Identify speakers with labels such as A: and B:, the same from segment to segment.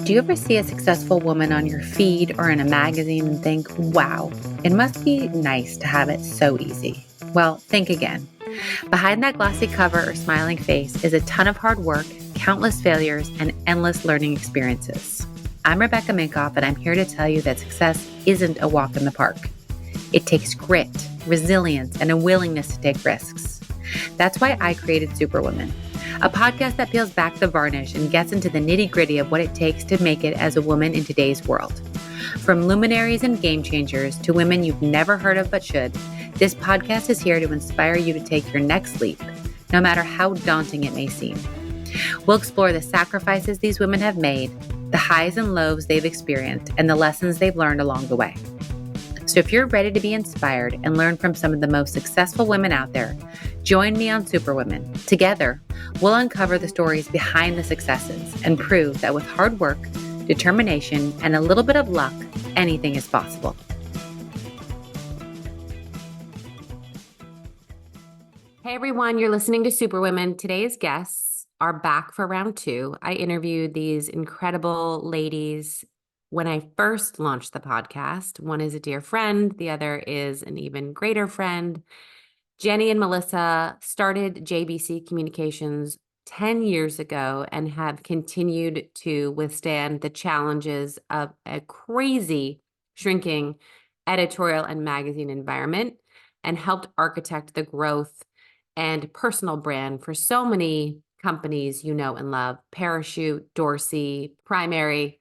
A: Do you ever see a successful woman on your feed or in a magazine and think, wow, it must be nice to have it so easy? Well, think again. Behind that glossy cover or smiling face is a ton of hard work, countless failures, and endless learning experiences. I'm Rebecca Minkoff, and I'm here to tell you that success isn't a walk in the park. It takes grit, resilience, and a willingness to take risks. That's why I created Superwomen, a podcast that peels back the varnish and gets into the nitty-gritty of what it takes to make it as a woman in today's world. From luminaries and game changers to women you've never heard of but should, this podcast is here to inspire you to take your next leap, no matter how daunting it may seem. We'll explore the sacrifices these women have made, the highs and lows they've experienced, and the lessons they've learned along the way. So if you're ready to be inspired and learn from some of the most successful women out there, join me on Superwomen. Together, we'll uncover the stories behind the successes and prove that with hard work, determination, and a little bit of luck, anything is possible. Hey everyone, you're listening to Superwomen. Today's guests are back for round 2. I interviewed these incredible ladies when I first launched the podcast. One is a dear friend, the other is an even greater friend. Jenny and Melissa started JBC Communications 10 years ago and have continued to withstand the challenges of a crazy shrinking editorial and magazine environment and helped architect the growth and personal brand for so many companies you know and love: Parachute, Dorsey, Primary.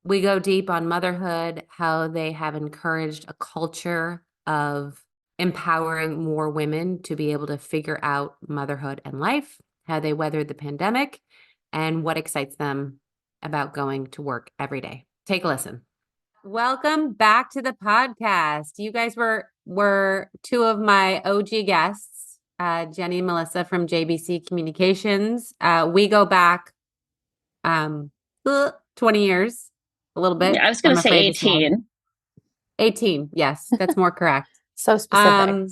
A: We go deep on motherhood, how they have encouraged a culture of empowering more women to be able to figure out motherhood and life, how they weathered the pandemic, and what excites them about going to work every day. Take a listen. Welcome back to the podcast. You guys were two of my OG guests, Jenny and Melissa from JBC Communications. We go back 20 years. A little bit.
B: Yeah, I was going to say 18.
A: 18. Yes, that's more correct.
C: So specific.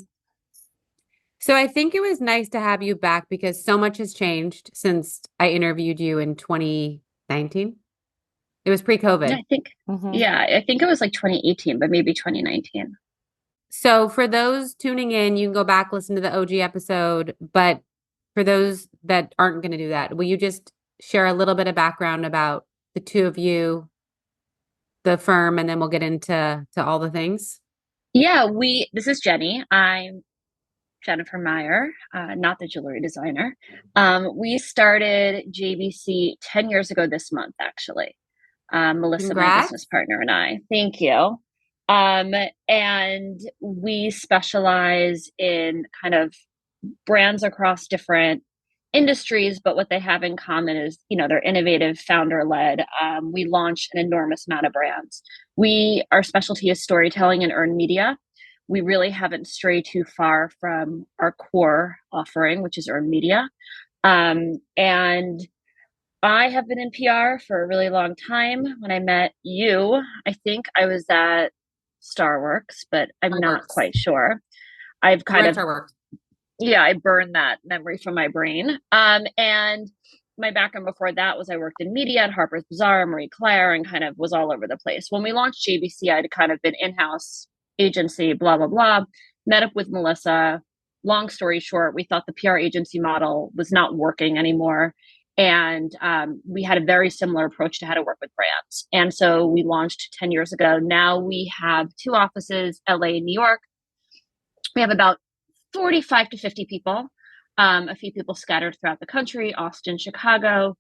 A: So I think it was nice to have you back because so much has changed since I interviewed you in 2019. It was pre-COVID.
B: I think, I think it was like 2018, but maybe 2019.
A: So for those tuning in, you can go back, listen to the OG episode. But for those that aren't going to do that, will you just share a little bit of background about the two of you, the firm, and then we'll get into all the things?
B: Yeah, this is Jenny. I'm Jennifer Meyer, not the jewelry designer. We started JBC 10 years ago this month, actually. Melissa,
A: Congrats.
B: my business partner, and I. Thank you. And we specialize in kind of brands across different industries, but what they have in common is, they're innovative, founder-led. We launch an enormous amount of brands. Our specialty is storytelling and earned media. We really haven't strayed too far from our core offering, which is earned media. And I have been in PR for a really long time. When I met you, I think I was at Starworks, but I'm not quite sure. I've kind of
A: Starworks.
B: Yeah, I burned that memory from my brain. And my background before that was I worked in media at Harper's Bazaar, Marie Claire, and kind of was all over the place. When we launched JBC, I'd kind of been in-house agency, blah, blah, blah. Met up with Melissa. Long story short, we thought the PR agency model was not working anymore. And we had a very similar approach to how to work with brands. And so we launched 10 years ago. Now we have 2 offices, LA and New York. We have about 45 to 50 people, a few people scattered throughout the country, Austin, Chicago.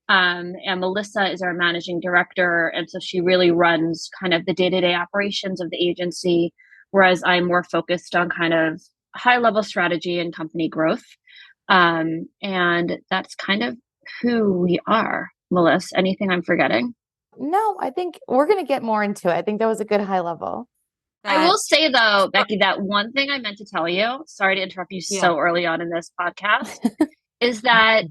B: And Melissa is our managing director. And so she really runs kind of the day-to-day operations of the agency, whereas I'm more focused on kind of high-level strategy and company growth. And that's kind of who we are. Melissa, anything I'm forgetting?
C: No, I think we're going to get more into it. I think that was a good high level.
B: I will say though, Becky, that one thing I meant to tell you, sorry to interrupt you so early on in this podcast, is that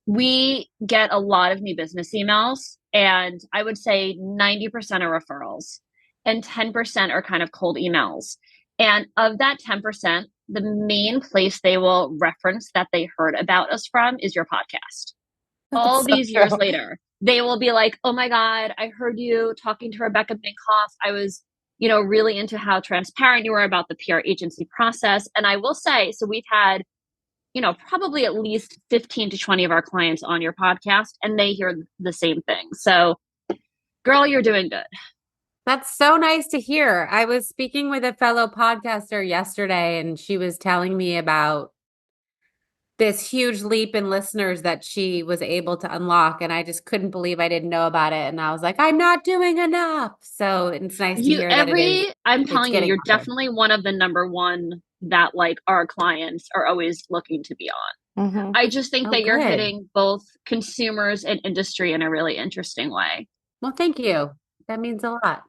B: we get a lot of new business emails, and I would say 90% are referrals and 10% are kind of cold emails. And of that 10%, the main place they will reference that they heard about us from is your podcast. All these years later. they will be like, oh my God, I heard you talking to Rebecca Minkoff. I was, really into how transparent you were about the PR agency process. And I will say, so we've had, probably at least 15 to 20 of our clients on your podcast, and they hear the same thing. So, girl, you're doing good.
A: That's so nice to hear. I was speaking with a fellow podcaster yesterday, and she was telling me about this huge leap in listeners that she was able to unlock. And I just couldn't believe I didn't know about it. And I was like, I'm not doing enough. So it's nice to hear that
B: I'm
A: it's
B: telling you,
A: getting
B: you're
A: harder.
B: definitely one of the number one that like our clients are always looking to be on.
C: Mhm.
B: I just think that you're
A: good.
B: hitting both consumers and industry in a really interesting way.
A: Well, thank you. That means a lot.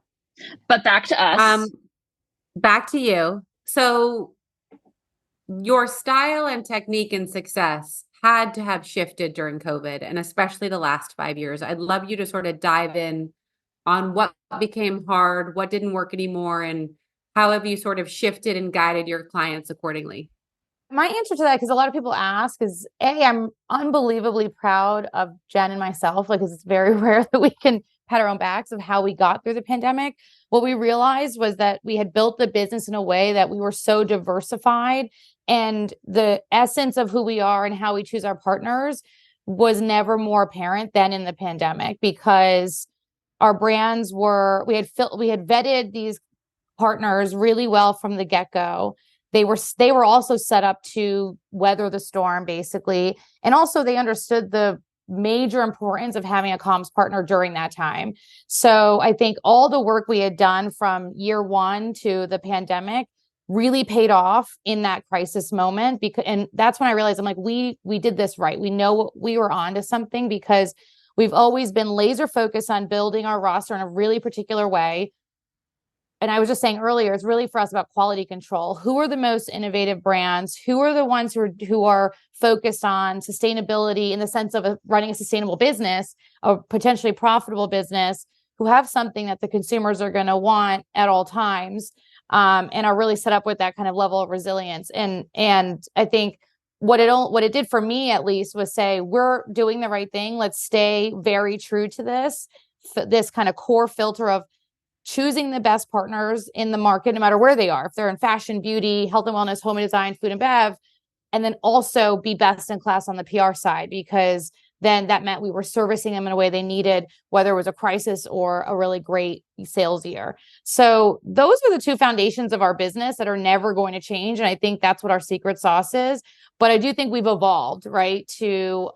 B: But back to us.
A: Back to you. So your style and technique and success had to have shifted during COVID, and especially the last 5 years. I'd love you to sort of dive in on what became hard, what didn't work anymore, and how have you sort of shifted and guided your clients accordingly?
C: My answer to that, because a lot of people ask, is I'm unbelievably proud of Jen and myself, like, 'cause it's very rare that we can pat our own backs of how we got through the pandemic. What we realized was that we had built the business in a way that we were so diversified, and the essence of who we are and how we choose our partners was never more apparent than in the pandemic, because our brands were, we had vetted these partners really well from the get-go. They were also set up to weather the storm, basically. And also they understood the major importance of having a comms partner during that time. So I think all the work we had done from year one to the pandemic really paid off in that crisis moment, because, and that's when I realized, I'm like, we did this right. We know we were onto something, because we've always been laser focused on building our roster in a really particular way. And I was just saying earlier, it's really for us about quality control. Who are the most innovative brands? Who are the ones who are focused on sustainability in the sense of running a sustainable business, a potentially profitable business, who have something that the consumers are going to want at all times, and are really set up with that kind of level of resilience. And I think what it did for me, at least, was say, we're doing the right thing. Let's stay very true to this kind of core filter of choosing the best partners in the market, no matter where they are. If they're in fashion, beauty, health and wellness, home and design, food and bev, and then also be best in class on the PR side, because then that meant we were servicing them in a way they needed, whether it was a crisis or a really great sales year. So those are the two foundations of our business that are never going to change. And I think that's what our secret sauce is. But I do think we've evolved, right, to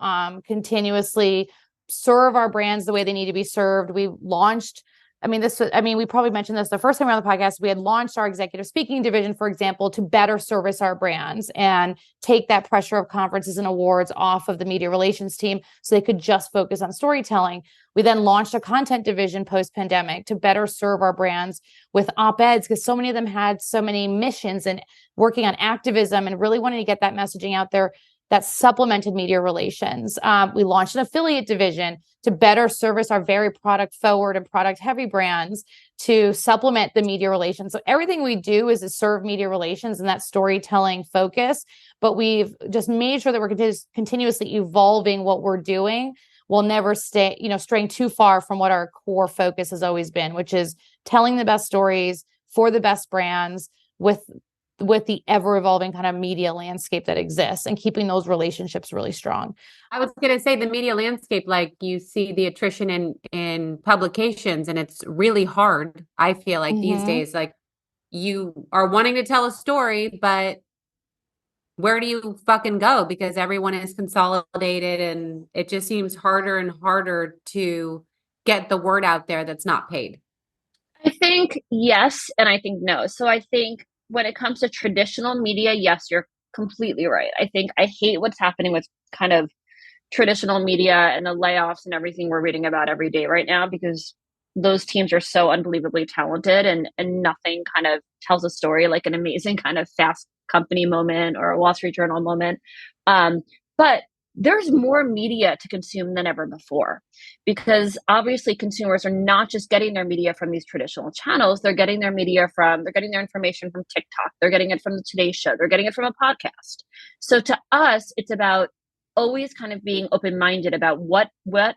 C: continuously serve our brands the way they need to be served. We launched, we probably mentioned this the first time around the podcast. We had launched our executive speaking division, for example, to better service our brands and take that pressure of conferences and awards off of the media relations team so they could just focus on storytelling. We then launched a content division post-pandemic to better serve our brands with op-eds, because so many of them had so many missions and working on activism and really wanting to get that messaging out there that supplemented media relations. We launched an affiliate division to better service our very product forward and product heavy brands to supplement the media relations. So everything we do is to serve media relations and that storytelling focus, but we've just made sure that we're continuously evolving what we're doing. We'll never straying too far from what our core focus has always been, which is telling the best stories for the best brands with the ever-evolving kind of media landscape that exists, and keeping those relationships really strong.
A: I was going to say the media landscape, like you see the attrition in publications, and it's really hard. I feel like these days, like, you are wanting to tell a story, but where do you fucking go? Because everyone is consolidated, and it just seems harder and harder to get the word out there that's not paid.
B: I think yes, and I think no. So I think when it comes to traditional media, yes, you're completely right. I think I hate what's happening with kind of traditional media and the layoffs and everything we're reading about every day right now, because those teams are so unbelievably talented, and nothing kind of tells a story like an amazing kind of Fast Company moment or a Wall Street Journal moment. But there's more media to consume than ever before, because obviously consumers are not just getting their media from these traditional channels. They're getting their information from TikTok. They're getting it from the Today Show. They're getting it from a podcast. So to us, it's about always kind of being open-minded about what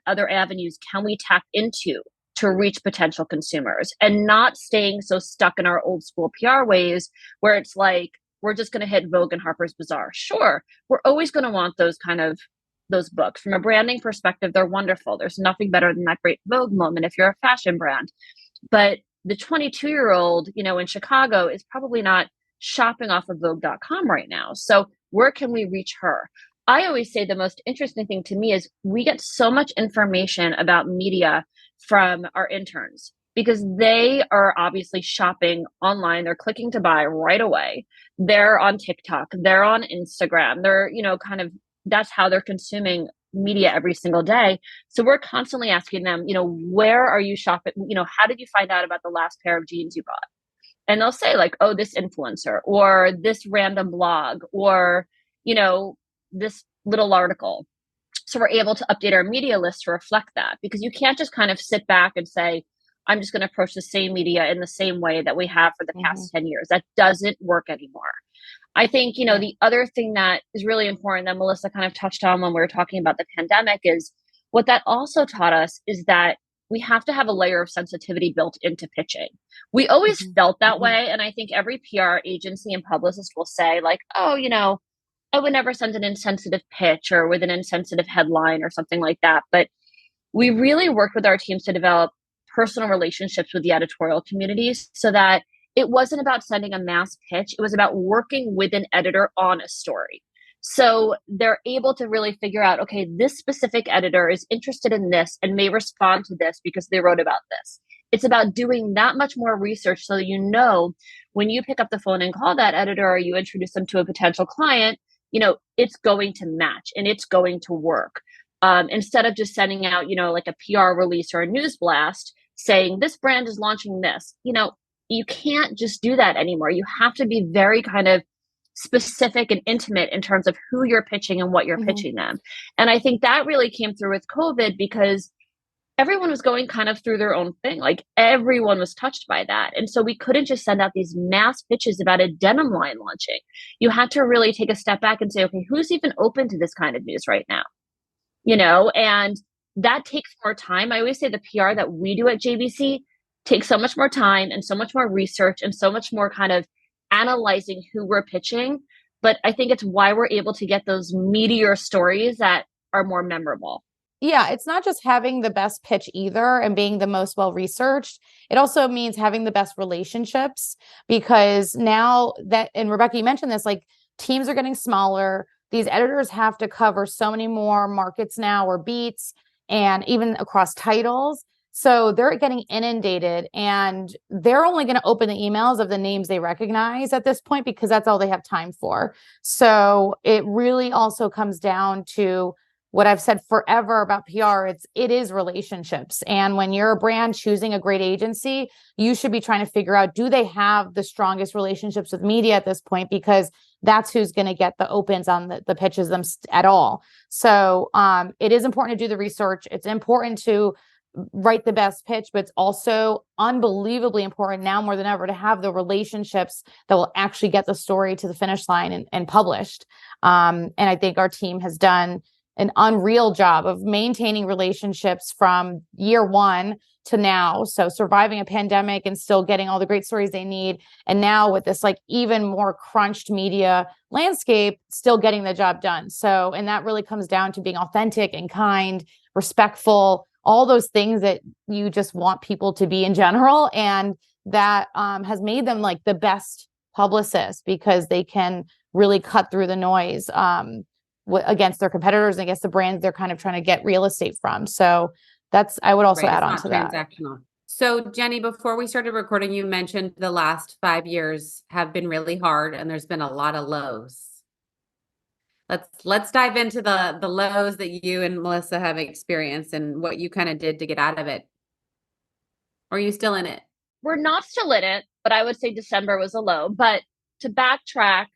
B: other avenues can we tap into to reach potential consumers, and not staying so stuck in our old school PR ways where it's like, we're just going to hit Vogue and Harper's Bazaar. Sure, we're always going to want those books. From a branding perspective, they're wonderful. There's nothing better than that great Vogue moment if you're a fashion brand. But the 22-year-old, in Chicago is probably not shopping off of Vogue.com right now. So where can we reach her? I always say the most interesting thing to me is we get so much information about media from our interns, because they are obviously shopping online. They're clicking to buy right away. They're on TikTok. They're on Instagram. They're, that's how they're consuming media every single day. So we're constantly asking them, where are you shopping? How did you find out about the last pair of jeans you bought? And they'll say like, oh, this influencer or this random blog or, this little article. So we're able to update our media list to reflect that, because you can't just kind of sit back and say, I'm just going to approach the same media in the same way that we have for the past 10 years. That doesn't work anymore. I think, the other thing that is really important that Melissa kind of touched on when we were talking about the pandemic is what that also taught us is that we have to have a layer of sensitivity built into pitching. We always felt that way. And I think every PR agency and publicist will say like, oh, I would never send an insensitive pitch or with an insensitive headline or something like that. But we really worked with our teams to develop personal relationships with the editorial communities so that it wasn't about sending a mass pitch. It was about working with an editor on a story. So they're able to really figure out, okay, this specific editor is interested in this and may respond to this because they wrote about this. It's about doing that much more research so that when you pick up the phone and call that editor or you introduce them to a potential client, it's going to match and it's going to work. Instead of just sending out, like a PR release or a news blast saying this brand is launching this, you can't just do that anymore. You have to be very kind of specific and intimate in terms of who you're pitching and what you're pitching them. And I think that really came through with COVID because everyone was going kind of through their own thing. Like everyone was touched by that. And so we couldn't just send out these mass pitches about a denim line launching. You had to really take a step back and say, okay, who's even open to this kind of news right now? And that takes more time. I always say the PR that we do at JBC takes so much more time and so much more research and so much more kind of analyzing who we're pitching. But I think it's why we're able to get those meatier stories that are more memorable.
C: Yeah, it's not just having the best pitch either and being the most well-researched. It also means having the best relationships, because now that, and Rebecca, you mentioned this, like teams are getting smaller. These editors have to cover so many more markets now or beats and even across titles. So they're getting inundated and they're only going to open the emails of the names they recognize at this point because that's all they have time for. So it really also comes down to what I've said forever about PR. It is relationships. And when you're a brand choosing a great agency, you should be trying to figure out, do they have the strongest relationships with media at this point? Because that's who's going to get the opens on the pitches them at all. So it is important to do the research. It's important to write the best pitch, but it's also unbelievably important now more than ever to have the relationships that will actually get the story to the finish line and published. And I think our team has done an unreal job of maintaining relationships from year one to now. So surviving a pandemic and still getting all the great stories they need. And now with this like even more crunched media landscape, still getting the job done. So, and that really comes down to being authentic and kind, respectful, all those things that you just want people to be in general. And that has made them like the best publicists because they can really cut through the noise against their competitors and against the brands they're kind of trying to get real estate from. So that's, I would also add on to that.
A: Transactional. So Jenny, before we started recording, you mentioned the last 5 years have been really hard and there's been a lot of lows. Let's dive into the lows that you and Melissa have experienced and what you kind of did to get out of it. Or are you still in it?
B: We're not still in it, but I would say December was a low. But to backtrack,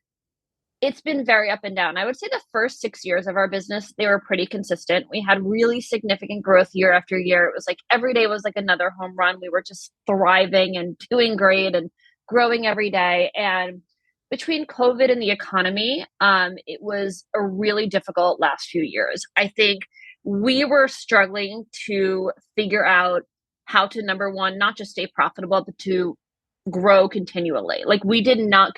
B: it's been very up and down. I would say the first 6 years of our business, they were pretty consistent. We had really significant growth year after year. It was like every day was like another home run. We were just thriving and doing great and growing every day. And between COVID and the economy, it was a really difficult last few years. I think we were struggling to figure out how to, number one, not just stay profitable, but to grow continually. Like we did not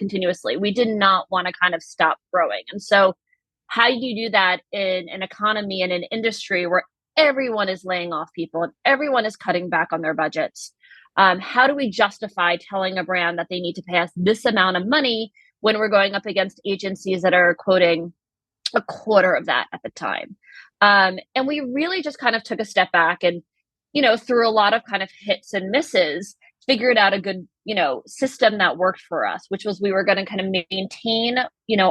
B: want to kind of stop growing. And so how do you do that in an economy and an industry where everyone is laying off people and everyone is cutting back on their budgets? How do we justify telling a brand that they need to pay us this amount of money when we're going up against agencies that are quoting a quarter of that at the time? And we really just kind of took a step back and, through a lot of kind of hits and misses, figured out a good, system that worked for us, which was we were going to kind of maintain,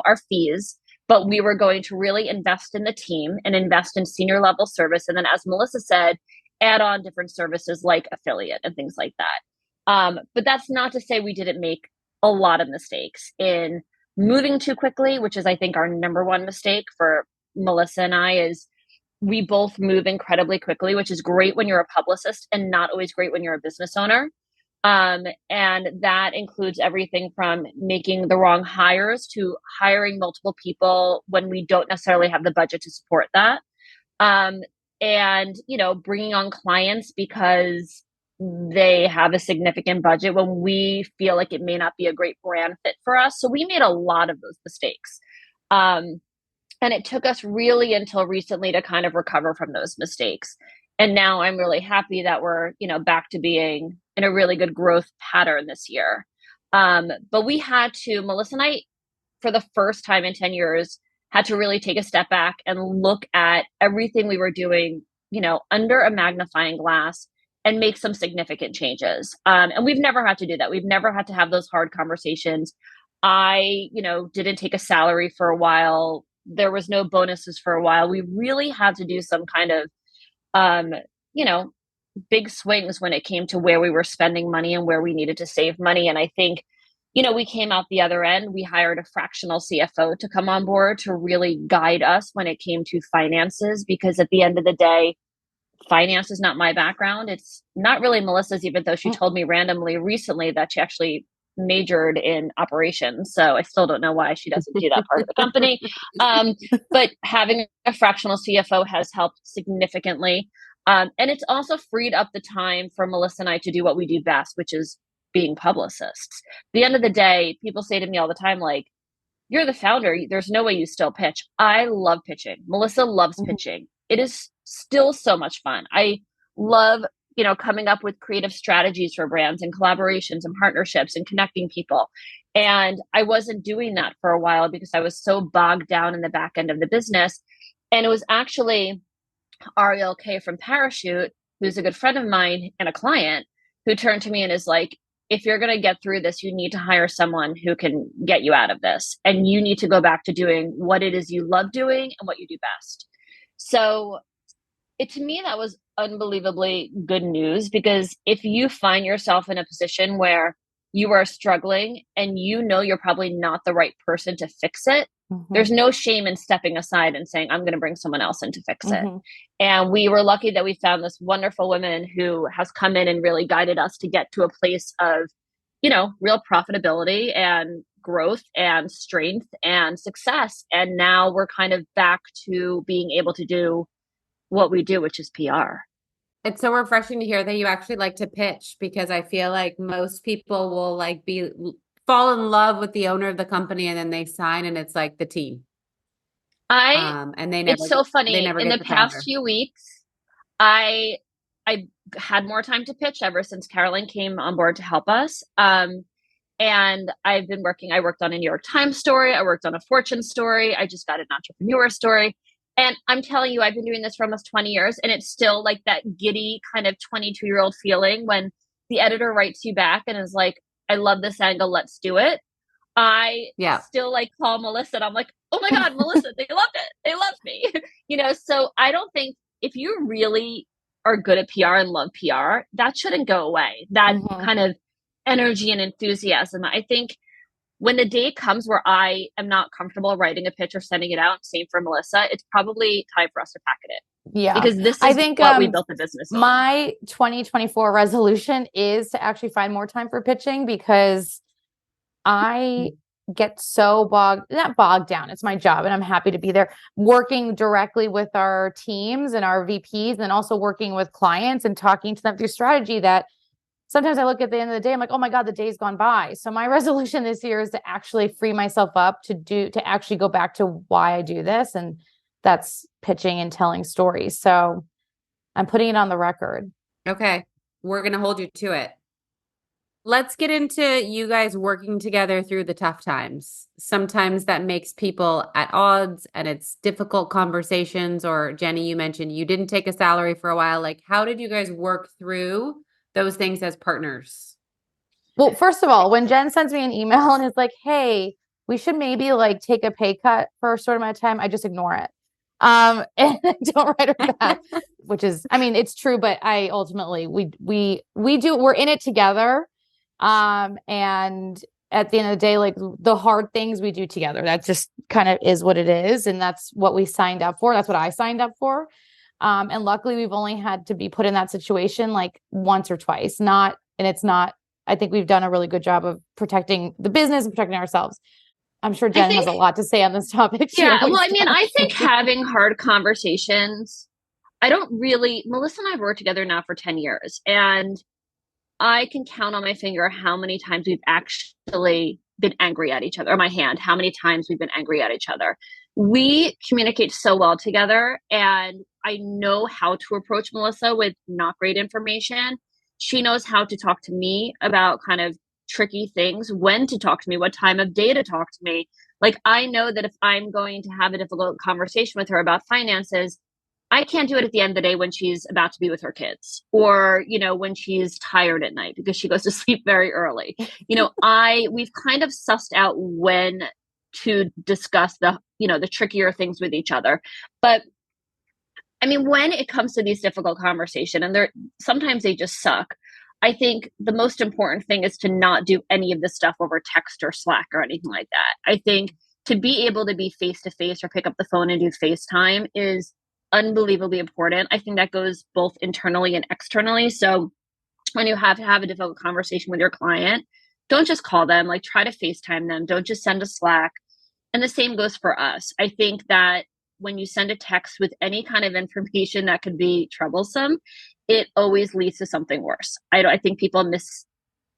B: our fees, but we were going to really invest in the team and invest in senior level service. And then, as Melissa said, add on different services like affiliate and things like that. But that's not to say we didn't make a lot of mistakes in moving too quickly, which is, I think, our number one mistake for Melissa and I is we both move incredibly quickly, which is great when you're a publicist and not always great when you're a business owner. And that includes everything from making the wrong hires to hiring multiple people when we don't necessarily have the budget to support that. And, bringing on clients because they have a significant budget when we feel like it may not be a great brand fit for us. So we made a lot of those mistakes. And it took us really until recently to kind of recover from those mistakes. And now I'm really happy that we're, back to being in a really good growth pattern this year. But we had to, Melissa and I, for the first time in 10 years, had to really take a step back and look at everything we were doing, under a magnifying glass and make some significant changes. And we've never had to do that. We've never had to have those hard conversations. I, didn't take a salary for a while. There was no bonuses for a while. We really had to do some kind of, big swings when it came to where we were spending money and where we needed to save money. And I think, we came out the other end. We hired a fractional CFO to come on board to really guide us when it came to finances, because at the end of the day, finance is not my background. It's not really Melissa's, even though she told me randomly recently that she actually majored in operations. So I still don't know why she doesn't do that part of the company. But having a fractional CFO has helped significantly. And it's also freed up the time for Melissa and I to do what we do best, which is being publicists. At the end of the day, people say to me all the time, like, you're the founder. There's no way you still pitch. I love pitching. Melissa loves pitching. It is still so much fun. I love, coming up with creative strategies for brands and collaborations and partnerships and connecting people. And I wasn't doing that for a while because I was so bogged down in the back end of the business. And it was actually Ariel K from Parachute, who's a good friend of mine and a client, who turned to me and is like, if you're going to get through this, you need to hire someone who can get you out of this. And you need to go back to doing what it is you love doing and what you do best. So to me, that was unbelievably good news, because if you find yourself in a position where you are struggling and you're probably not the right person to fix it, there's no shame in stepping aside and saying, I'm going to bring someone else in to fix it. And we were lucky that we found this wonderful woman who has come in and really guided us to get to a place of, real profitability and growth and strength and success. And now we're kind of back to being able to do what we do, which is PR.
A: It's so refreshing to hear that you actually like to pitch, because I feel like most people will fall in love with the owner of the company and then they sign and it's like the team. And they never,
B: it's so funny.
A: They never
B: in the past few weeks, I had more time to pitch ever since Carolyn came on board to help us. And I worked on a New York Times story. I worked on a Fortune story. I just got an entrepreneur story. And I'm telling you, I've been doing this for almost 20 years. And it's still like that giddy kind of 22-year-old feeling when the editor writes you back and is like, I love this angle. Let's do it. I still call Melissa and I'm like, oh my God, Melissa, they loved it. They loved me. So I don't think, if you really are good at PR and love PR, that shouldn't go away. That kind of energy and enthusiasm. I think when the day comes where I am not comfortable writing a pitch or sending it out, same for Melissa, it's probably time for us to packet it.
C: Yeah.
B: Because this is what we built the business on.
C: My 2024 resolution is to actually find more time for pitching, because I get so not bogged down. It's my job and I'm happy to be there, working directly with our teams and our VPs, and also working with clients and talking to them through strategy, that sometimes I look at the end of the day, I'm like, oh my God, the day's gone by. So my resolution this year is to actually free myself up to actually go back to why I do this. And that's pitching and telling stories. So I'm putting it on the record.
A: Okay. We're going to hold you to it. Let's get into you guys working together through the tough times. Sometimes that makes people at odds and it's difficult conversations. Or Jenny, you mentioned you didn't take a salary for a while. Like, how did you guys work through those things as partners?
C: Well, first of all, when Jen sends me an email and is like, hey, we should maybe like take a pay cut for a short amount of time, I just ignore it. And I don't write her back, which is, I mean, it's true, but I ultimately, we're in it together. And at the end of the day, like the hard things we do together, that just kind of is what it is. And that's what we signed up for. That's what I signed up for. And luckily we've only had to be put in that situation like once or twice, I think we've done a really good job of protecting the business and protecting ourselves. I'm sure Jen has a lot to say on this topic.
B: Yeah. Well, I mean, I think having hard conversations, Melissa and I have worked together now for 10 years, and I can count on my finger how many times we've actually been angry at each other, or my hand, how many times we've been angry at each other. We communicate so well together, and I know how to approach Melissa with not great information. She knows how to talk to me about kind of tricky things, when to talk to me, what time of day to talk to me. Like, I know that if I'm going to have a difficult conversation with her about finances, I can't do it at the end of the day when she's about to be with her kids, or, when she's tired at night because she goes to sleep very early. We've kind of sussed out when to discuss the trickier things with each other. But I mean, when it comes to these difficult conversations, and sometimes they just suck, I think the most important thing is to not do any of this stuff over text or Slack or anything like that. I think to be able to be face to face or pick up the phone and do FaceTime is unbelievably important. I think that goes both internally and externally. So when you have to have a difficult conversation with your client, don't just call them, like try to FaceTime them. Don't just send a Slack. And the same goes for us. I think that when you send a text with any kind of information that could be troublesome, it always leads to something worse. I think people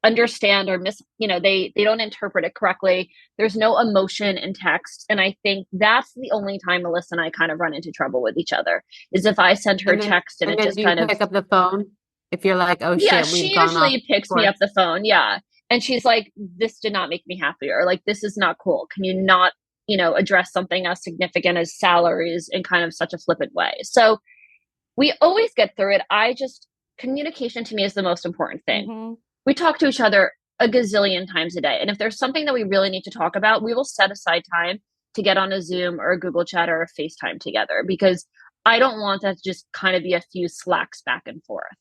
B: misunderstand or they don't interpret it correctly. There's no emotion in text. And I think that's the only time Melissa and I kind of run into trouble with each other, is if I send her text and it just kind of
A: pick up the phone. If you're like, oh shit,
B: she usually picks me up the phone. Yeah. And she's like, this did not make me happy, or like, this is not cool. Can you not, address something as significant as salaries in kind of such a flippant way? So we always get through it. Communication to me is the most important thing. Mm-hmm. We talk to each other a gazillion times a day. And if there's something that we really need to talk about, we will set aside time to get on a Zoom or a Google Chat or a FaceTime together, because I don't want that to just kind of be a few Slacks back and forth.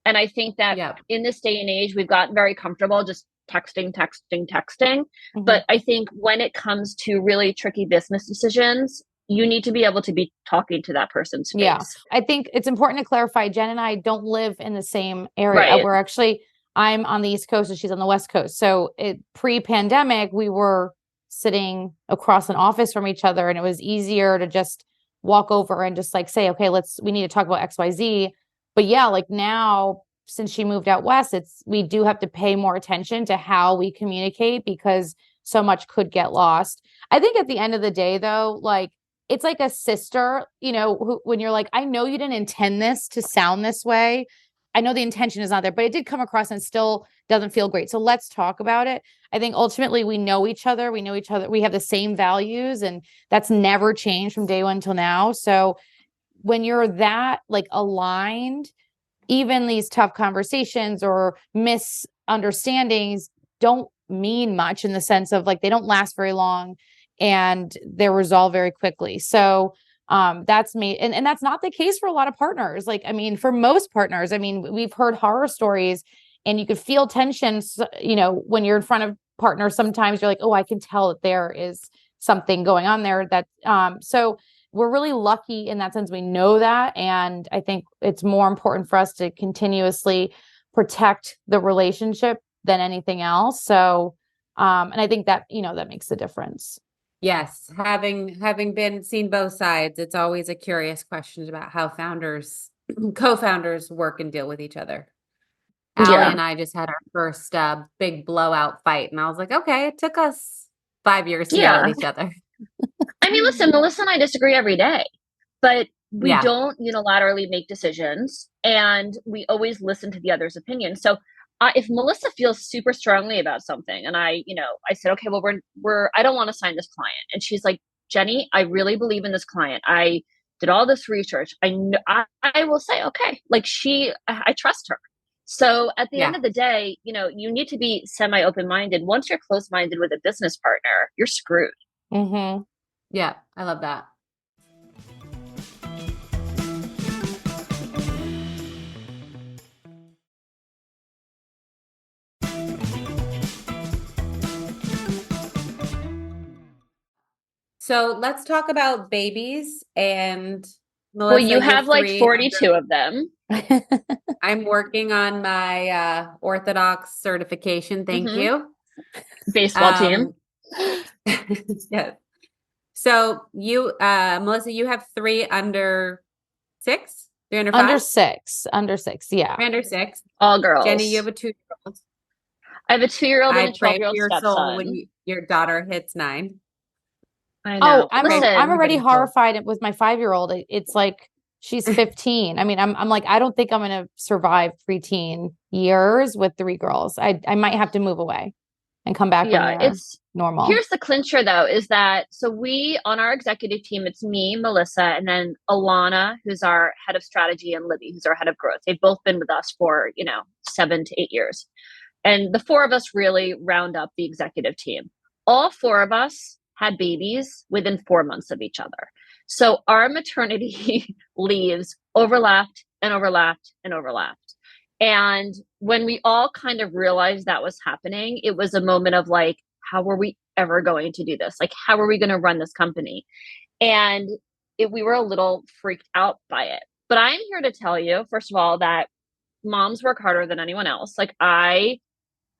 B: And I think that in this day and age, we've gotten very comfortable just texting. Mm-hmm. But I think when it comes to really tricky business decisions, you need to be able to be talking to that person's face.
C: Yeah. I think it's important to clarify, Jen and I don't live in the same area. Right. I'm on the East Coast and she's on the West Coast. So pre-pandemic, we were sitting across an office from each other, and it was easier to just walk over and just like say, okay, we need to talk about XYZ. But yeah, like now, since she moved out West, we do have to pay more attention to how we communicate, because so much could get lost. I think at the end of the day though, like, it's like a sister, when you're like, I know you didn't intend this to sound this way. I know the intention is not there, but it did come across and still doesn't feel great. So let's talk about it. I think ultimately we know each other. We have the same values, and that's never changed from day one till now. So when you're that like aligned, even these tough conversations or misunderstandings don't mean much, in the sense of like, they don't last very long and they're resolved very quickly. So that's me. And that's not the case for a lot of partners. Like, I mean, for most partners, I mean, we've heard horror stories and you could feel tension, when you're in front of partners. Sometimes you're like, oh, I can tell that there is something going on there. So we're really lucky in that sense. We know that. And I think it's more important for us to continuously protect the relationship than anything else. So And I think that, that makes the difference.
A: Yes, having been seen both sides, it's always a curious question about how founders, co-founders work and deal with each other. Allie
B: Yeah.
A: and I just had our first big blowout fight, and I was like, okay, it took us 5 years to yell at
B: Yeah.
A: each other.
B: I mean, listen, Melissa and I disagree every day, but we
A: Yeah.
B: don't unilaterally make decisions, and we always listen to the other's opinion. So if Melissa feels super strongly about something, and I said, okay, well, I don't want to sign this client. And she's like, Jenny, I really believe in this client. I did all this research. I will say, okay, like I trust her. So at the end of the day, you need to be semi open-minded. Once you're close-minded with a business partner, you're screwed.
C: Mm-hmm.
A: Yeah, I love that. So let's talk about babies. And Melissa,
B: Well, you have like 42
A: under...
B: of them.
A: I'm working on my Orthodox certification. Thank you.
B: Baseball team.
A: Yes. So you, Melissa, you have 3 under 6? 3 under 5?
C: Under six. Yeah.
A: 3 under 6.
B: All girls.
A: Jenny, you have a 2-year-old.
B: I have a 2-year-old and a
A: I pray
B: 12-year-old
A: for your
B: stepson.
A: soul when your daughter hits 9.
B: I know.
C: I'm already horrified with my 5-year-old. It's like she's 15. I mean, I'm like, I don't think I'm going to survive preteen years with 3 girls. I might have to move away and come back when they're normal.
B: Here's the clincher though, is that, so we, on our executive team, it's me, Melissa, and then Alana, who's our head of strategy, and Libby, who's our head of growth. They've both been with us for, 7 to 8 years. And the 4 of us really round up the executive team. All 4 of us had babies within 4 months of each other. So our maternity leaves overlapped and overlapped and overlapped. And when we all kind of realized that was happening, it was a moment of like, how are we ever going to do this? Like, how are we going to run this company? And we were a little freaked out by it. But I'm here to tell you, first of all, that moms work harder than anyone else. Like, I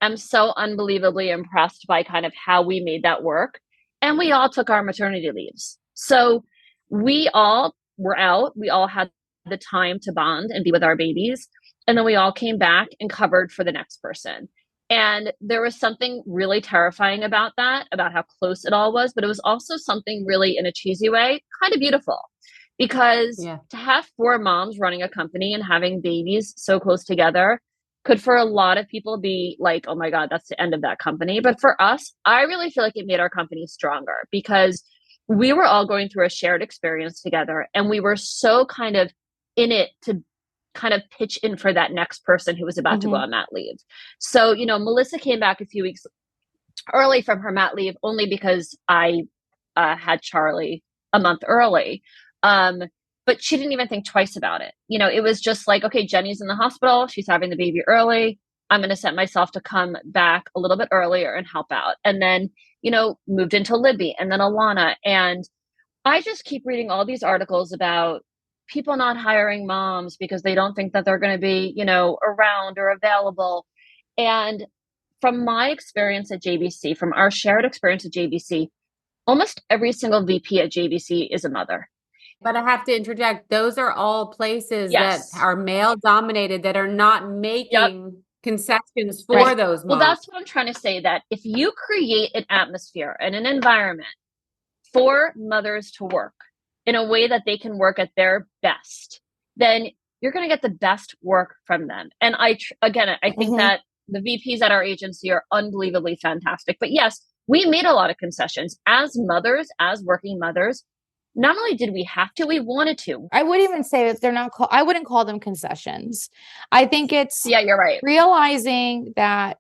B: am so unbelievably impressed by kind of how we made that work. And we all took our maternity leaves. So we all were out. We all had the time to bond and be with our babies. And then we all came back and covered for the next person. And there was something really terrifying about that, about how close it all was. But it was also something really, in a cheesy way, kind of beautiful. Because to have 4 moms running a company and having babies so close together could, for a lot of people, be like, oh my God, that's the end of that company. But for us, I really feel like it made our company stronger, because we were all going through a shared experience together, and we were so kind of in it to kind of pitch in for that next person who was about to go on mat leave. So, Melissa came back a few weeks early from her mat leave only because I had Charlie a month early. But she didn't even think twice about it. It was just like, okay, Jenny's in the hospital. She's having the baby early. I'm going to set myself to come back a little bit earlier and help out. And then, moved into Libby and then Alana. And I just keep reading all these articles about people not hiring moms because they don't think that they're going to be, around or available. And from my experience at JBC, from our shared experience at JBC, almost every single VP at JBC is a mother.
A: But I have to interject, those are all places that are male dominated, that are not making concessions for those moms.
B: Well, that's what I'm trying to say, that if you create an atmosphere and an environment for mothers to work in a way that they can work at their best, then you're going to get the best work from them. And I think that the VPs at our agency are unbelievably fantastic. But yes, we made a lot of concessions as mothers, as working mothers. Not only did we have to, we wanted to.
C: I would even say that they're not I wouldn't call them concessions. I think it's
B: you're right.
C: Realizing that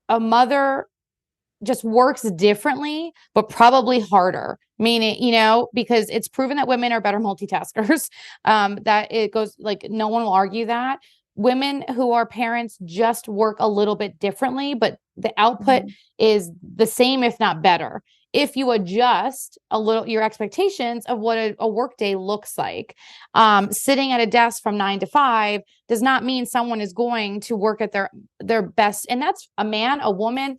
C: a mother just works differently, but probably harder. Meaning, because it's proven that women are better multitaskers. That it goes, like, no one will argue that. Women who are parents just work a little bit differently, but the output is the same, if not better, if you adjust a little your expectations of what a workday looks like. Sitting at a desk from 9 to 5 does not mean someone is going to work at their best. And that's a man, a woman,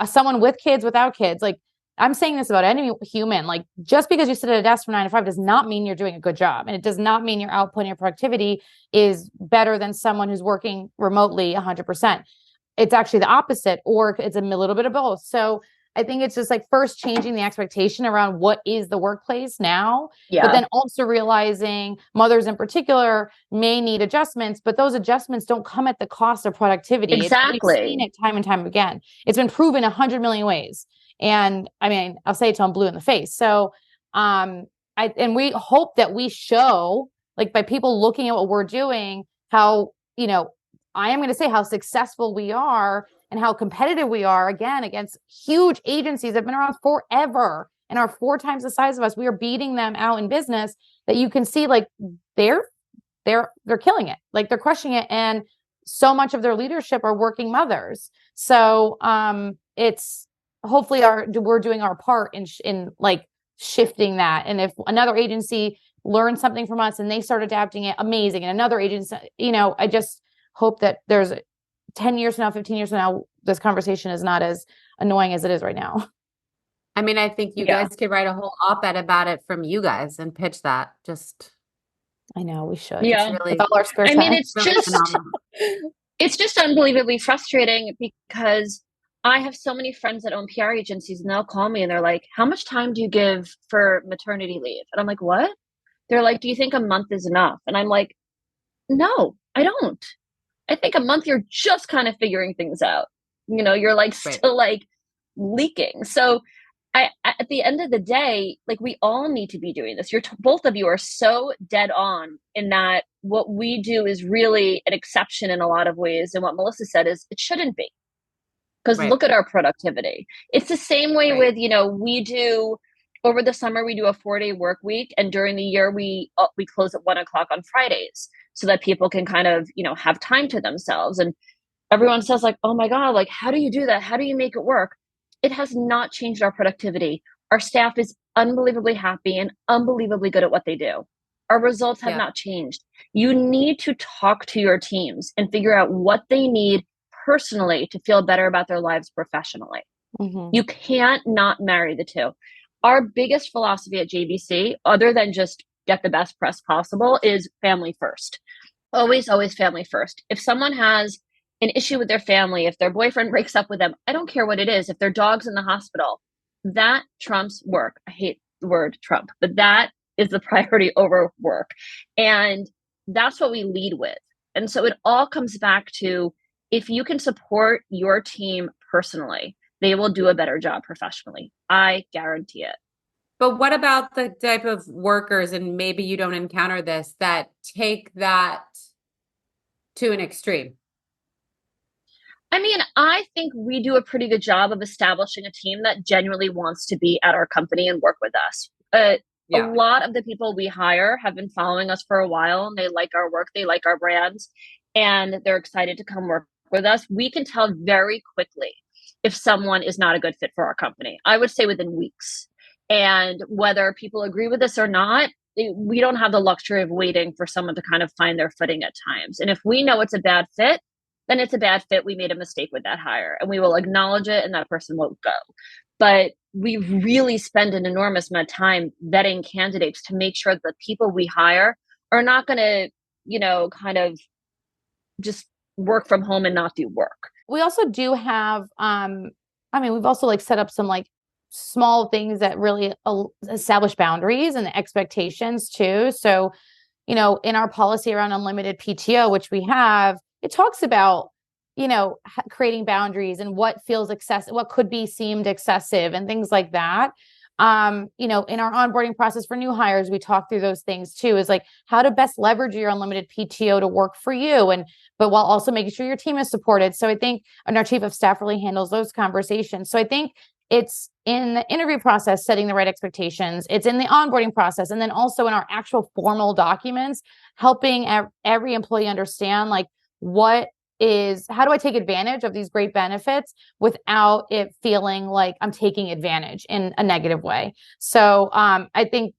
C: someone with kids, without kids, like I'm saying this about any human, like just because you sit at a desk from 9 to 5 does not mean you're doing a good job. And it does not mean your output and your productivity is better than someone who's working remotely 100%. It's actually the opposite, or it's a little bit of both. So I think it's just like first changing the expectation around what is the workplace now, but then also realizing mothers in particular may need adjustments, but those adjustments don't come at the cost of productivity.
B: Exactly.
C: We've seen it time and time again. It's been proven 100 million ways. And I mean, I'll say it till I'm blue in the face. So, and we hope that we show, like by people looking at what we're doing, how, I am going to say how successful we are and how competitive we are, again, against huge agencies that have been around forever and are 4 times the size of us. We are beating them out in business, that you can see like they're killing it. Like they're crushing it. And so much of their leadership are working mothers. So it's hopefully we're doing our part in like shifting that. And if another agency learns something from us and they start adapting it, amazing. And another agency, I just hope that there's 10 years from now, 15 years from now, this conversation is not as annoying as it is right now.
A: I mean, I think you guys could write a whole op-ed about it from you guys and pitch that.
C: I know we should.
B: Yeah.
C: Really, with all our spare
B: I mean,
C: time.
B: it's just unbelievably frustrating because I have so many friends that own PR agencies and they'll call me and they're like, how much time do you give for maternity leave? And I'm like, what? They're like, do you think a month is enough? And I'm like, no, I don't. I think a month you're just kind of figuring things out. You're like still like leaking. So at the end of the day, like we all need to be doing this. Both of you are so dead on in that what we do is really an exception in a lot of ways. And what Melissa said is it shouldn't be, because look at our productivity. It's the same way with, we do over the summer, we do a 4-day work week. And during the year, we close at 1:00 on Fridays so that people can kind of, have time to themselves. And everyone says like, oh my God, like, how do you do that? How do you make it work? It has not changed our productivity. Our staff is unbelievably happy and unbelievably good at what they do. Our results have not changed. You need to talk to your teams and figure out what they need personally to feel better about their lives professionally. Mm-hmm. You can't not marry the two. Our biggest philosophy at JBC, other than just get the best press possible, is family first. Always, always family first. If someone has an issue with their family, if their boyfriend breaks up with them, I don't care what it is. If their dog's in the hospital, that trumps work. I hate the word Trump, but that is the priority over work. And that's what we lead with. And so it all comes back to, if you can support your team personally, they will do a better job professionally. I guarantee it.
A: But what about the type of workers, and maybe you don't encounter this, that take that to an extreme?
B: I mean, I think we do a pretty good job of establishing a team that genuinely wants to be at our company and work with us. A lot of the people we hire have been following us for a while, and they like our work, they like our brands, and they're excited to come work with us. We can tell very quickly if someone is not a good fit for our company. I would say within weeks. And whether people agree with this or not, we don't have the luxury of waiting for someone to kind of find their footing at times. And if we know it's a bad fit, then it's a bad fit. We made a mistake with that hire, and we will acknowledge it, and that person won't go. But we really spend an enormous amount of time vetting candidates to make sure that the people we hire are not going to, kind of just work from home and not do work.
C: We also do have, we've also like set up some like small things that really establish boundaries and expectations too. So, in our policy around unlimited PTO, which we have, it talks about, creating boundaries and what feels excessive, what could be seemed excessive and things like that. In our onboarding process for new hires, we talk through those things too, is like how to best leverage your unlimited PTO to work for you. But while also making sure your team is supported. So I think, and our chief of staff really handles those conversations. So I think it's in the interview process, setting the right expectations. It's in the onboarding process. And then also in our actual formal documents, helping every employee understand like how do I take advantage of these great benefits without it feeling like I'm taking advantage in a negative way. So I think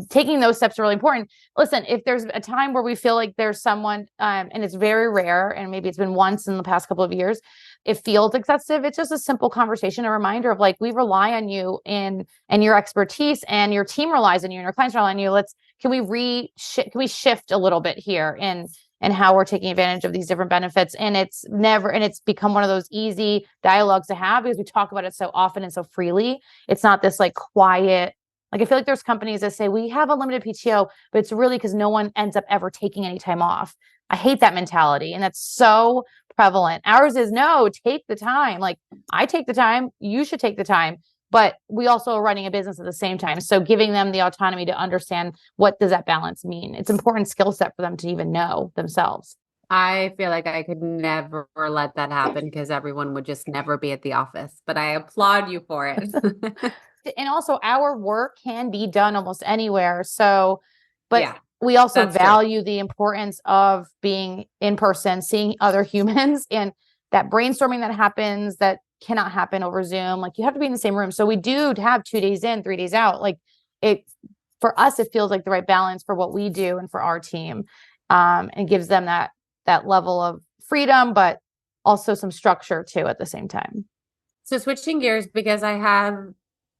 C: taking those steps are really important. Listen, if there's a time where we feel like there's someone, and it's very rare, and maybe it's been once in the past couple of years, it feels excessive. It's just a simple conversation, a reminder of like, we rely on you and your expertise, and your team relies on you, and your clients rely on you. Can we shift a little bit here and how we're taking advantage of these different benefits? And it's become one of those easy dialogues to have because we talk about it so often and so freely. It's not this like quiet, like I feel like there's companies that say we have a limited PTO, but it's really because no one ends up ever taking any time off. I hate that mentality. And that's so prevalent. Ours is no, take the time. Like I take the time, you should take the time, but we also are running a business at the same time. So giving them the autonomy to understand what does that balance mean? It's an important skill set for them to even know themselves.
A: I feel like I could never let that happen because everyone would just never be at the office, but I applaud you for it.
C: And also our work can be done almost anywhere. So, but
A: Yeah,
C: we also
A: that's true.
C: value the importance of being in person, seeing other humans, and that brainstorming that happens that cannot happen over Zoom. Like you have to be in the same room. So we do have 2 days in, 3 days out. Like for us, it feels like the right balance for what we do and for our team. And gives them that level of freedom, but also some structure too at the same time.
A: So switching gears, because I have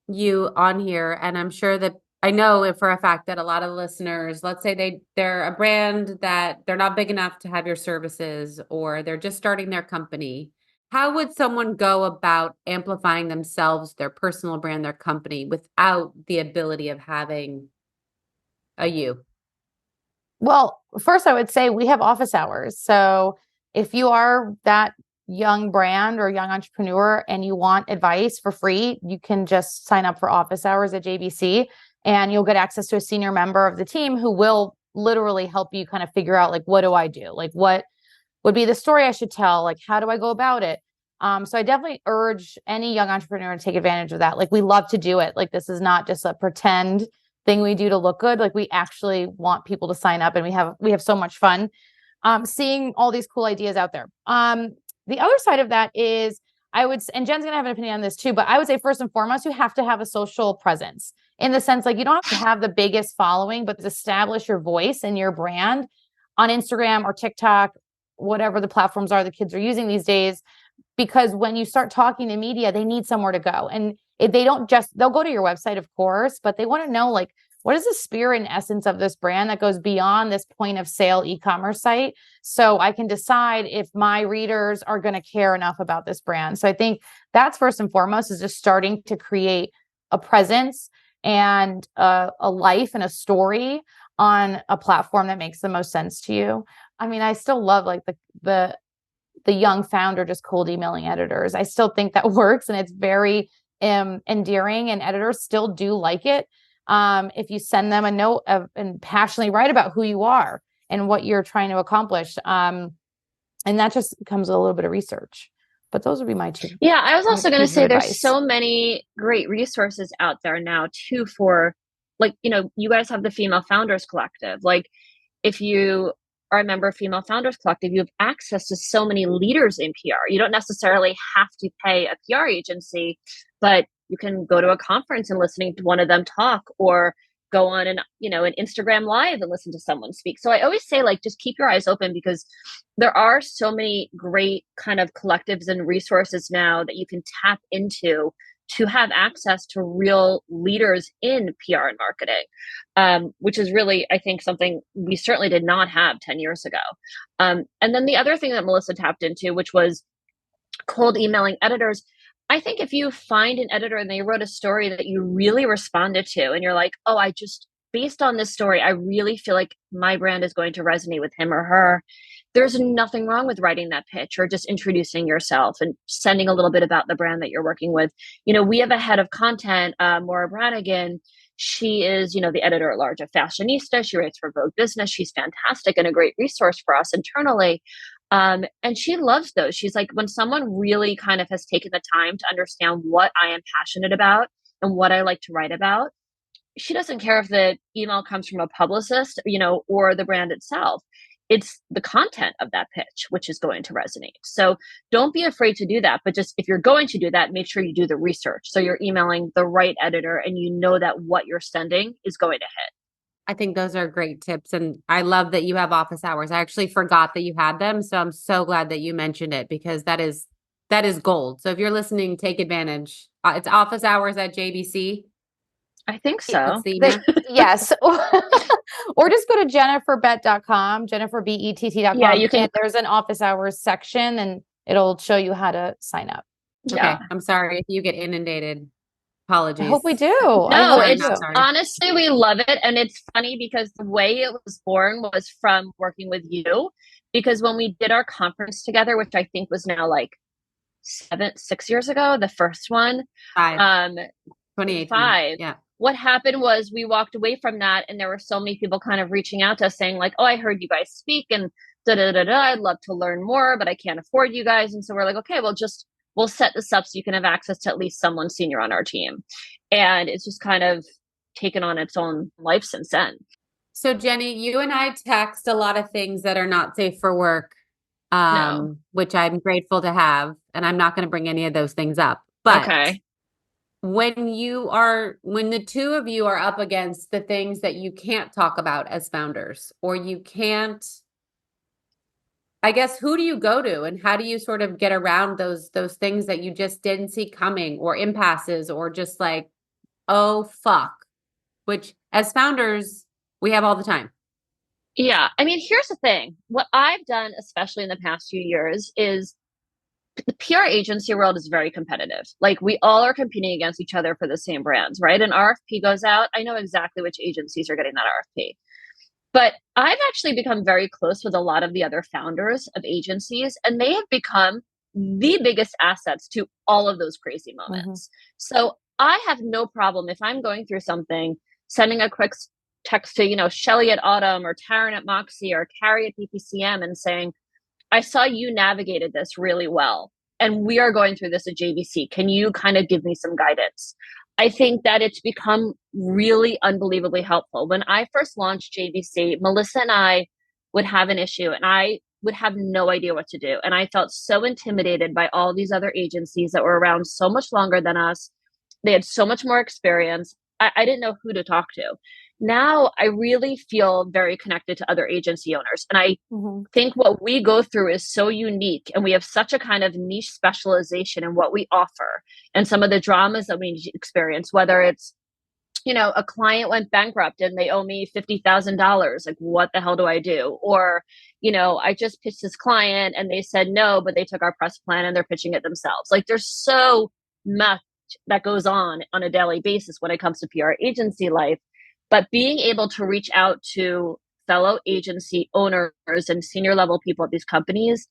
A: you on here, and I'm sure that I know for a fact that a lot of listeners, let's say they're a brand that they're not big enough to have your services, or they're just starting their company. How would someone go about amplifying themselves, their personal brand, their company, without the ability of having a you?
C: Well, first I would say we have office hours. So if you are that young brand or young entrepreneur and you want advice for free, you can just sign up for office hours at JBC and you'll get access to a senior member of the team who will literally help you kind of figure out like, what do I do? Like what would be the story I should tell? Like, how do I go about it? So I definitely urge any young entrepreneur to take advantage of that. Like we love to do it. Like this is not just a pretend thing we do to look good. Like we actually want people to sign up and we have so much fun seeing all these cool ideas out there. The other side of that is and Jen's gonna have an opinion on this too, but I would say first and foremost, you have to have a social presence in the sense like you don't have to have the biggest following, but establish your voice and your brand on Instagram or TikTok, whatever the platforms are the kids are using these days. Because when you start talking to media, they need somewhere to go. And if they don't they'll go to your website, of course, but they want to know like, what is the spirit and essence of this brand that goes beyond this point of sale e-commerce site? So I can decide if my readers are going to care enough about this brand. So I think that's first and foremost is just starting to create a presence and a life and a story on a platform that makes the most sense to you. I mean, I still love like the young founder just cold emailing editors. I still think that works and it's very endearing and editors still do like it. If you send them a note and passionately write about who you are and what you're trying to accomplish. And that just comes with a little bit of research. But those would be my two.
B: Yeah, I was also going to say
C: advice.
B: There's so many great resources out there now too for like, you guys have the Female Founders Collective. Like if you are a member of Female Founders Collective, you have access to so many leaders in PR. You don't necessarily have to pay a PR agency, but you can go to a conference and listening to one of them talk, or go on an Instagram live and listen to someone speak. So I always say like, just keep your eyes open because there are so many great kind of collectives and resources now that you can tap into to have access to real leaders in PR and marketing, which is really, I think, something we certainly did not have 10 years ago. And then the other thing that Melissa tapped into, which was cold emailing editors. I think if you find an editor and they wrote a story that you really responded to and you're like, oh, based on this story, I really feel like my brand is going to resonate with him or her. There's nothing wrong with writing that pitch or just introducing yourself and sending a little bit about the brand that you're working with. We have a head of content, Maura Branigan. She is, the editor at large of Fashionista. She writes for Vogue Business. She's fantastic and a great resource for us internally. And she loves those. She's like, when someone really kind of has taken the time to understand what I am passionate about and what I like to write about, she doesn't care if the email comes from a publicist, or the brand itself. it's the content of that pitch which is going to resonate. So don't be afraid to do that. But just if you're going to do that, make sure you do the research. So you're emailing the right editor and you know that what you're sending is going to hit.
A: I think those are great tips. And I love that you have office hours. I actually forgot that you had them. So I'm so glad that you mentioned it, because that is gold. So if you're listening, take advantage. It's office hours at JBC.
B: I think
A: That's
B: so.
A: the email.
C: Yes. Or just go to jenniferbett.com, jenniferbett.com.
B: Yeah, you can.
C: And there's an office hours section and it'll show you how to sign up.
B: Yeah.
A: Okay. I'm sorry if you get inundated. Apologies.
C: I hope we do.
B: No,
C: I
B: it's
C: hope we do.
B: honestly, we love it. And it's funny because the way it was born was from working with you. Because when we did our conference together, which I think was now like 6 years ago, the first one,
A: 2018.
B: 5.
A: Yeah.
B: What happened was we walked away from that, and there were so many people kind of reaching out to us saying like, oh, I heard you guys speak and da da da da. I'd love to learn more, but I can't afford you guys. And so we're like, okay, we'll set this up so you can have access to at least someone senior on our team. And it's just kind of taken on its own life since then.
A: So Jenny, you and I text a lot of things that are not safe for work,
B: No.
A: which I'm grateful to have. And I'm not going to bring any of those things up. But
B: Okay.
A: when the two of you are up against the things that you can't talk about as founders, or you can't, I guess, who do you go to and how do you sort of get around those things that you just didn't see coming, or impasses, or just like, oh, fuck, which as founders, we have all the time.
B: Yeah. I mean, here's the thing. What I've done, especially in the past few years, is the PR agency world is very competitive. Like we all are competing against each other for the same brands, right? An RFP goes out. I know exactly which agencies are getting that RFP. But I've actually become very close with a lot of the other founders of agencies, and they have become the biggest assets to all of those crazy moments. So I have no problem if I'm going through something, sending a quick text to, Shelly at Autumn or Taryn at Moxie or Carrie at BPCM and saying, I saw you navigated this really well, and we are going through this at JBC. Can you kind of give me some guidance? I think that it's become really unbelievably helpful. When I first launched JBC, Melissa and I would have an issue and I would have no idea what to do. And I felt so intimidated by all these other agencies that were around so much longer than us. They had so much more experience. I didn't know who to talk to. Now I really feel very connected to other agency owners. And I think what we go through is so unique, and we have such a kind of niche specialization in what we offer and some of the dramas that we experience, whether it's, a client went bankrupt and they owe me $50,000. Like, what the hell do I do? Or, I just pitched this client and they said no, but they took our press plan and they're pitching it themselves. Like, there's so much that goes on a daily basis when it comes to PR agency life. But being able to reach out to fellow agency owners and senior level people at these companies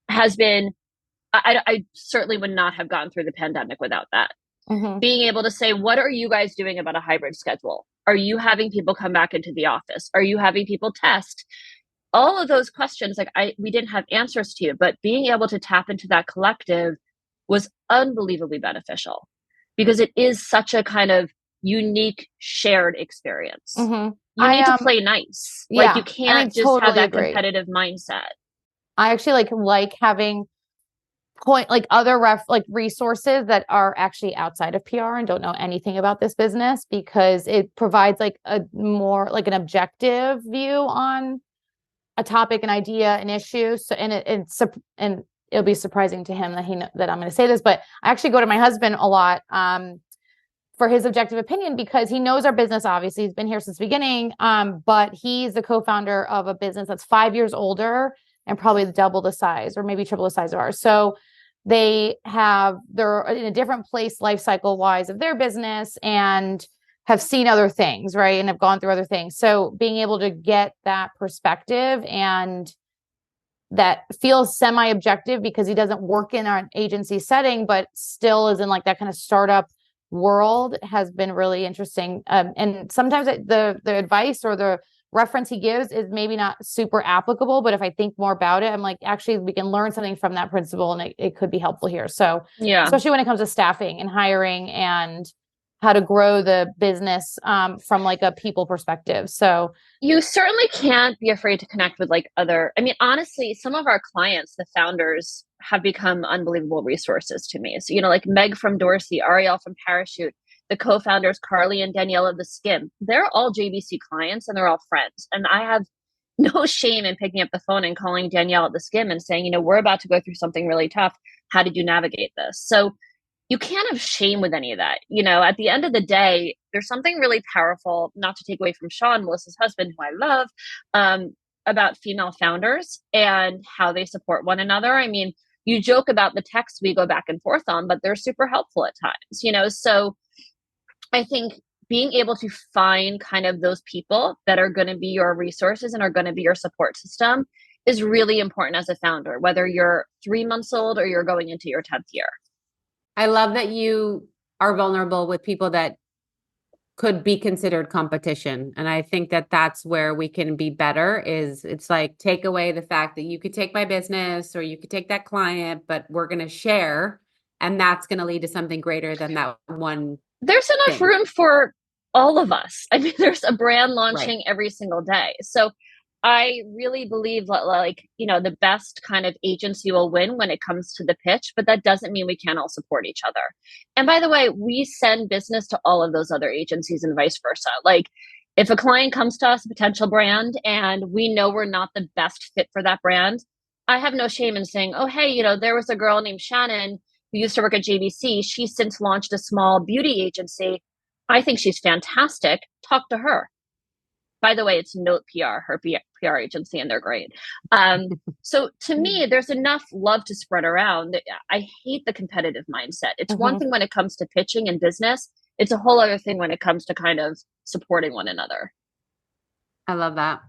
B: has been, I certainly would not have gotten through the pandemic without that. Being able to say, what are you guys doing about a hybrid schedule? Are you having people come back into the office? Are you having people test? All of those questions, we didn't have answers to, but being able to tap into that collective was unbelievably beneficial, because it is such a kind of unique shared experience. You need to play nice. Like, you can't just
C: totally
B: have that
C: agree.
B: competitive mindset.
C: I actually like having other resources that are actually outside of PR and don't know anything about this business, because it provides a more an objective view on a topic, an idea, an issue. So, and it'll be surprising to him that I'm going to say this, but I actually go to my husband a lot, for his objective opinion, because he knows our business. Obviously, he's been here since the beginning. But he's the co-founder of a business that's 5 years older and probably double the size or maybe triple the size of ours. So they're in a different place life cycle wise of their business and have seen other things, right? And have gone through other things. So being able to get that perspective, and that feels semi-objective because he doesn't work in our agency setting, but still is in that kind of startup world, has been really interesting. And sometimes the advice or the reference he gives is maybe not super applicable, but if I think more about it, I'm like, actually, we can learn something from that principle, and it could be helpful here. So, especially when it comes to staffing and hiring and how to grow the business from like a people perspective. So
B: you certainly can't be afraid to connect with like other, I mean, honestly, some of our clients, the founders, have become unbelievable resources to me. So, like Meg from Dorsey, Ariel from Parachute, the co-founders, Carly and Danielle of The Skim, they're all JBC clients and they're all friends. And I have no shame in picking up the phone and calling Danielle at The Skim and saying, we're about to go through something really tough. How did you navigate this? So you can't have shame with any of that. At the end of the day, there's something really powerful, not to take away from Sean, Melissa's husband, who I love, about female founders and how they support one another. I mean, you joke about the texts we go back and forth on, but they're super helpful at times, so I think being able to find kind of those people that are going to be your resources and are going to be your support system is really important as a founder, whether you're 3 months old or you're going into your 10th year.
A: I love that you are vulnerable with people that could be considered competition. And I think that that's where we can be better is it's like, take away the fact that you could take my business or you could take that client, but we're going to share. And that's going to lead to something greater than that one.
B: There's enough room for all of us. I mean, there's a brand launching every single day. So I really believe that the best kind of agency will win when it comes to the pitch, but that doesn't mean we can't all support each other. And by the way, we send business to all of those other agencies and vice versa. Like if a client comes to us, a potential brand, and we know we're not the best fit for that brand, I have no shame in saying, oh, hey, there was a girl named Shannon who used to work at JBC. She's since launched a small beauty agency. I think she's fantastic. Talk to her. By the way, it's Note PR, her PR agency, and they're great. So to me, there's enough love to spread around. I hate the competitive mindset. It's one thing when it comes to pitching and business. It's a whole other thing when it comes to kind of supporting one another.
A: I love that.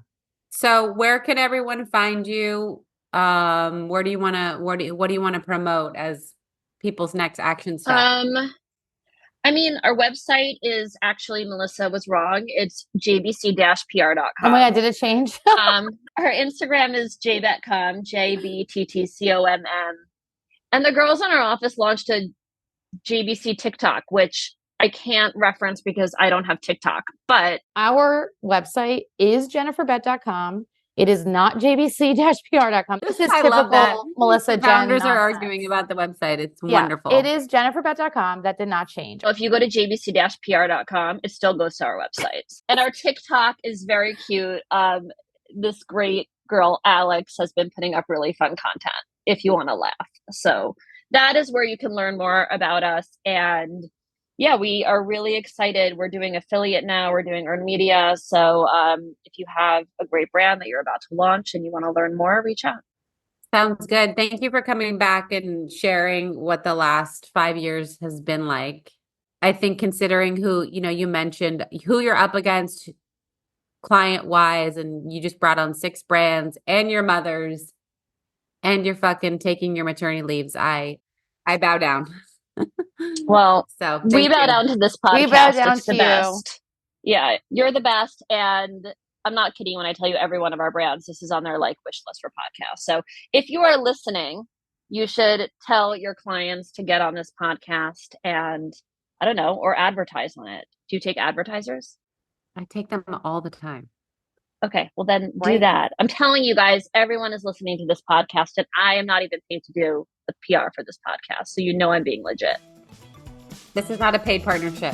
A: So where can everyone find you? What do you want to promote as people's next action step?
B: I mean, our website is actually, Melissa was wrong. It's jbc-pr.com.
C: Oh my God, did it change?
B: Our Instagram is jbettcom, JBTTCOMM. And the girls in our office launched a JBC TikTok, which I can't reference because I don't have TikTok, but
C: our website is jenniferbett.com. It is not jbc-pr.com. This is typical Melissa Jen.
A: Founders are arguing about the website. It's wonderful.
C: It is jenniferbett.com. That did not change.
B: So if you go to jbc-pr.com, it still goes to our website. And our TikTok is very cute. This great girl, Alex, has been putting up really fun content if you want to laugh. So that is where you can learn more about us. And yeah, we are really excited. We're doing affiliate now. We're doing earned media. So if you have a great brand that you're about to launch and you want to learn more, reach out.
A: Sounds good. Thank you for coming back and sharing what the last 5 years has been like. I think considering who, you mentioned who you're up against client wise, and you just brought on 6 brands and your mothers and you're fucking taking your maternity leaves. I bow down.
B: Well,
A: so
B: we bow down to this podcast.
C: We bow down
B: it's the best. Yeah, you're the best. And I'm not kidding when I tell you every one of our brands, this is on their wish list for podcasts. So if you are listening, you should tell your clients to get on this podcast and I don't know, or advertise on it. Do you take advertisers?
A: I take them all the time.
B: Okay, well then do that. I'm telling you guys, everyone is listening to this podcast and I am not even paid to do the PR for this podcast. So I'm being legit.
A: This is not a paid partnership.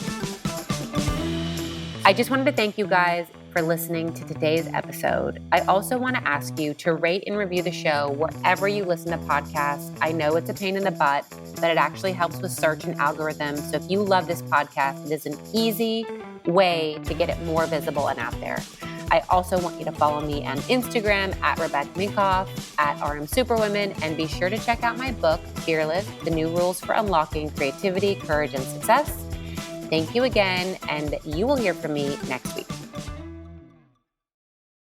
A: I just wanted to thank you guys for listening to today's episode. I also want to ask you to rate and review the show wherever you listen to podcasts. I know it's a pain in the butt, but it actually helps with search and algorithms. So if you love this podcast, it is an easy way to get it more visible and out there. I also want you to follow me on Instagram at Bett Meyer, at Superwomen, and be sure to check out my book, Fearless, The New Rules for Unlocking Creativity, Courage, and Success. Thank you again, and you will hear from me next week.